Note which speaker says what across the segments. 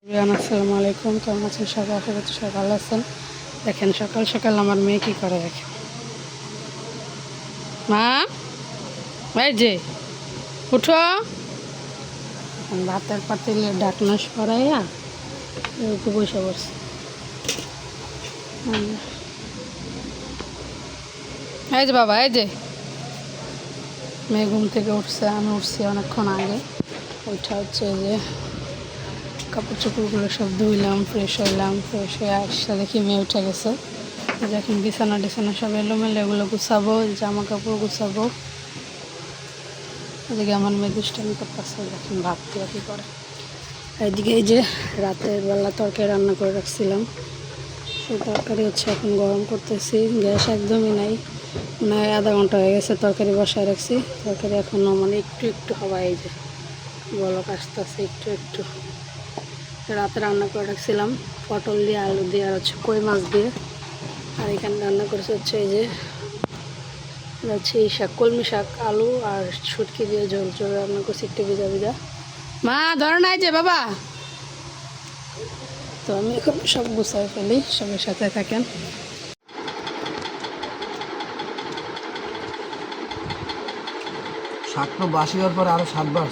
Speaker 1: আসসালামু আলাইকুম, কেমন আছেন সবাই? আশা করছি সবাই ভালো আছেন। দেখেন সকাল সকাল আমার মেয়ে কী করে, দেখেন মা, এই যে উঠো। এখন ভাতের পাতিলে ডাকনা সরাইয়া একটু বসে পড়ছে। এই যে বাবা, এই যে মেয়ে ঘুম থেকে উঠছে, আমি উঠছি অনেকক্ষণ আগে। ওইটা হচ্ছে যে কাপড় চোপড়গুলো সব ধুইলাম, ফ্রেশ হইলাম, ফ্রেশ হয়ে আসছে দেখি মেয়ে উঠে গেছে। এখন বিছানা টিছানা সব এলোমেলো, এগুলো গুছাবো, জামা কাপড় গুছাবো। এদিকে আমার মেয়ে দুষ্টামি করতেছে, দেখেন ভাত দিয়ে কী করে। এইদিকে এই যে রাতের বেলা তরকারি রান্না করে রাখছিলাম, সেই তরকারি হচ্ছে এখন গরম করতেছি। গ্যাস একদমই নাই, মানে আধা ঘন্টা হয়ে গেছে তরকারি বসায় রাখছি। তরকারি এখনও মানে একটু একটু হওয়া, এই যে বলক আসতেছে একটু একটু। রাতে রান্না করে রাখছিলাম পটল দিয়ে, আলু দিয়ে, আর হচ্ছে কই মাছ দিয়ে। আর এখানে রান্না করেছে হচ্ছে এই যে এই শাক, কলমি শাক, আলু আর শুটকি দিয়ে ঝোল ঝোল রান্না করছি, একটু ভিজা ভিজা। মা ধরে নাই যে বাবা। তো আমি এখন সব গুছাই ফেলি, সবার সাথে থাকেন।
Speaker 2: শাক তো বাসি হওয়ার পর আরো 7 বার।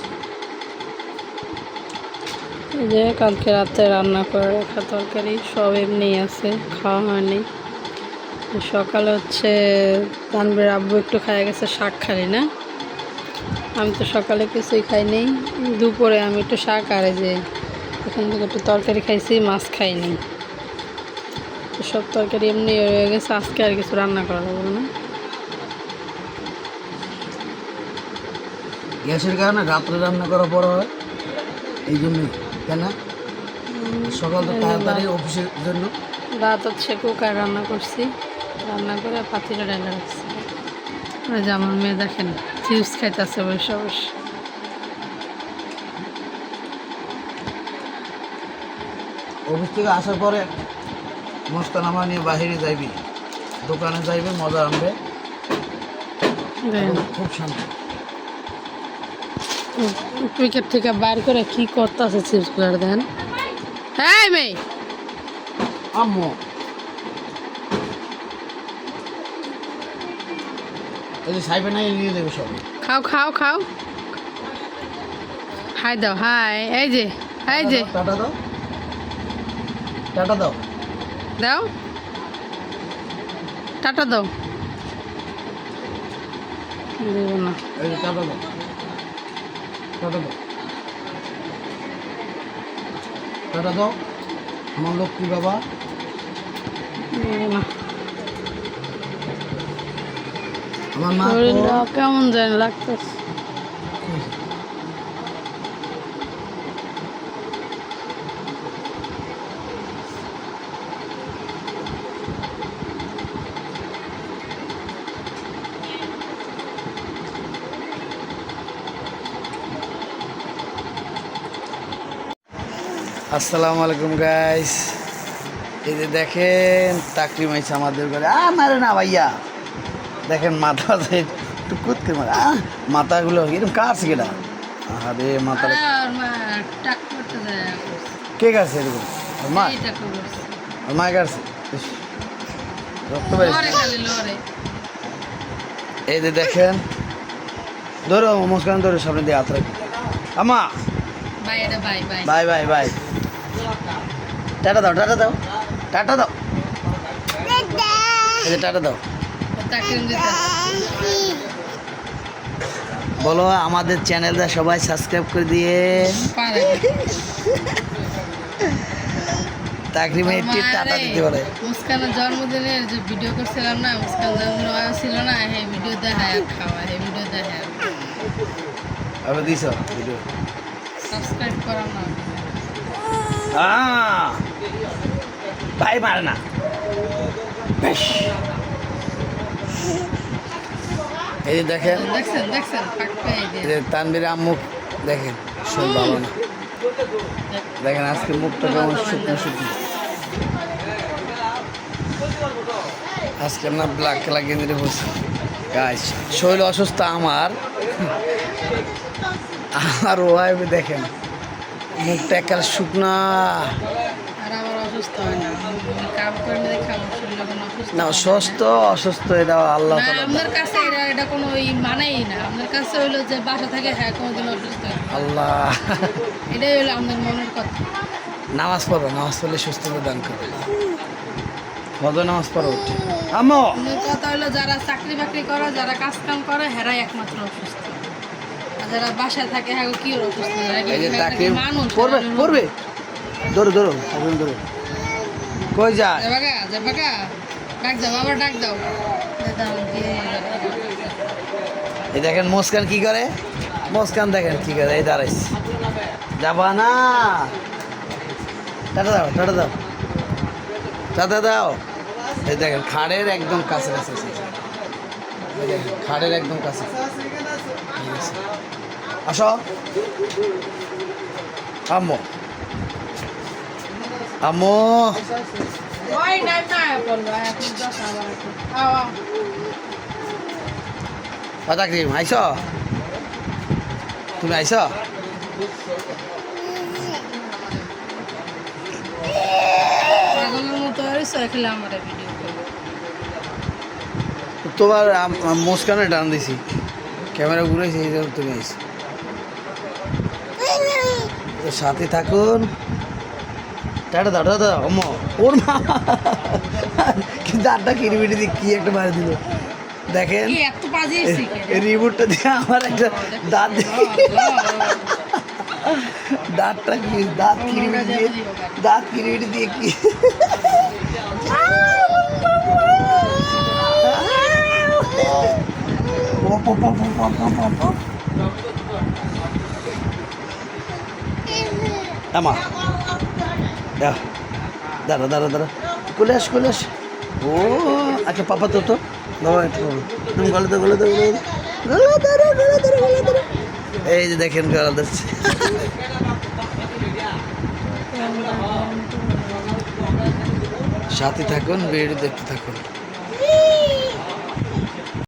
Speaker 1: এই যে কালকে রাতে রান্না করে রাখা তরকারি সব এমনি আছে, খাওয়া হয়নি। সকালে হচ্ছে তানভীর আব্বু একটু খাইয়া গেছে শাক খালি না, আমি তো সকালে কিছুই খাইনি। দুপুরে আমি একটু শাক আর এই যে এখান থেকে একটু তরকারি খাইছি, মাছ খাইনি। সব তরকারি এমনি হয়ে গেছে, আজকে আর কিছু রান্না করা লাগবে না।
Speaker 2: গ্যাসের কারণে রাত্রে রান্না করা বড় হয়, এই জন্যই। কেন সকাল তো তাড়াতাড়ি অফিসের জন্য।
Speaker 1: রাত হচ্ছে কুকার রান্না করছি, রান্না করে পাতিলে ডালা রাখছি। ওই যে আমার মেয়ে দেখেন চিপস খাইতেছে বসে বসে।
Speaker 2: অফিস থেকে আসার পরে মস্তা নামা নিয়ে বাহিরে যাইবি, দোকানে যাইবে, মজা আনবে, খুব শান্তি।
Speaker 1: উইকেট থেকে বাইর করে কি করতেছে চিপস গুলার, দেন। হ্যাঁ মেয়ে,
Speaker 2: আম্মু এই যে সাইবে নাই নিয়ে দেবে সব।
Speaker 1: খাও খাও খাও, হাই দাও, হাই। এই যে এই যে
Speaker 2: টাটা দাও, টাটা দাও,
Speaker 1: দাও, টাটা দাও। দেব না,
Speaker 2: এই যে টাটা দাও, টাটা দাও, টাটা দাও আমার লক্ষ্মী বাবা।
Speaker 1: দেব না।
Speaker 2: আমার মা
Speaker 1: শরীরটা কেমন জানি লাগতেছে।
Speaker 2: আসসালামু আলাইকুম গাইস, এই যে দেখেন তাকরিম আইছে আমাদের ঘরে। মারে না ভাইয়া, দেখেন মাথা একটু কুতকে মারে, মাথাগুলো এরকম কাটছে কেটা। আরে মাথা কে কাটছে এরকম? মা, মা কাটছে, রক্ত বেরিয়েছে। এই যে দেখেন, ধরো মুস্কান, ধরো সামনে দিয়ে হাত রাখি। আমা বাই বাই বাই, টাটা দাও, টাটা দাও, টাটা দাও, এই যে টাটা দাও। বলো আমাদের চ্যানেলটা সবাই সাবস্ক্রাইব করে দিয়ে। তাকরিমে একটি টাটা দিতে পারে।
Speaker 1: মুস্কানের জন্মদিনের যে ভিডিও করছিলাম না, মুস্কান জন্মদিন ছিল না, এই ভিডিও দেখায় খাওয়া, এই ভিডিও দেখায়।
Speaker 2: আবার দিছ ভিডিও,
Speaker 1: সাবস্ক্রাইব করা না,
Speaker 2: ভাই মারে না বেশ। এই যে দেখেন,
Speaker 1: দেখছেন দেখছেন
Speaker 2: এই যে তানভীর আম্মু দেখেন, শরীর ভালো না। দেখেন আজকে মুখটা কেমন শুকনো শুকনো। আজকে আমরা ব্ল্যাক কালার গেঞ্জিতে বসছি গাইস, শরীর অসুস্থ আমার। আর ওয়াইফ দেখেন মুখটা একেবারে শুকনা।
Speaker 1: আর আবার অসুস্থ হয় না, কাম করে দেখে আমার শরীর এখন অসুস্থ
Speaker 2: না
Speaker 1: হয়
Speaker 2: সুস্থ অসুস্থ এটা আল্লাহ
Speaker 1: না,
Speaker 2: তাআলা
Speaker 1: আপনার কাছে এটা কোনো মানেই না। আপনার কাছে হইলো যে বাসা থাকে হ্যাঁ কোনোদিন অসুস্থ হয় না।
Speaker 2: আল্লাহ।
Speaker 1: এটাই হলো আপনার মনের কথা।
Speaker 2: নামাজ পড়ো, নামাজ পড়লে সুস্থতা দান করে। ফজর নামাজ পড়ো উঠে। আম্মু
Speaker 1: আপনার কথা হলো যারা চাকরি বাকরি করে, যারা কাজ কাম করে, হেরাই একমাত্র অসুস্থ। আর যারা বাসায় থাকে হ্যাঁ কি ওর অসুস্থ না?
Speaker 2: এই যে
Speaker 1: এরা কি
Speaker 2: তাকে
Speaker 1: মানুষ?
Speaker 2: পড়বে পড়বে, ধরো ধরো এখন ধরো। কই যায়?
Speaker 1: যাবাগা ডাক দাও, আবার ডাক দাও। দাও,
Speaker 2: এই দেখেন মুস্কান কি করে, মুস্কান দেখেন কি করে, এই দাঁড়াইছে। যাবা না, টাটা দাও, টাটা দাও, টাটা দাও। এই দেখেন খাড়ের একদম কাছে কাছে আছে। এই দেখেন, খাড়ের একদম কাছে। ঠিক আছে। আসো আম্মু, আম্মু
Speaker 1: ওই নাই না বলবো এখন দশ আবার একটু। আও আও।
Speaker 2: কথা ক্রিম আইস, তুমি আইস।
Speaker 1: পাগলের মতো হয়েছে খেলে আমার ভিডিও করবো।
Speaker 2: তোমার মুস্কানে টান দিছি, ক্যামেরা ঘুরেছি, এই জন্য তুমি আইস। তো সাথে থাকুন। টাটা দাও, টাটা দাও আম্মু। ওর মা কিন্তু আটটা কিরিমিটি দিয়ে কি একটা মারি দিল দেখেন।
Speaker 1: কি এত বাজিয়েছি
Speaker 2: রিমোটটা দিয়ে আমার একটা দাঁত দাঁতটা কি দাঁত কিরিমিটি দিয়ে, দাঁত কিরিমিটি দিয়ে কি আমা দাঁড়া দাঁড়া দাঁড়া, কোলে আস কোলে আস। ও আচ্ছা পাপা তো তো বাবা একটু তুমি গলে তো গলে তো গলে ধরো গলে ধরো গলে ধরো। এই যে দেখেন গলা ধরছে। সাথে থাকুন, ভিডিও দেখতে থাকুন।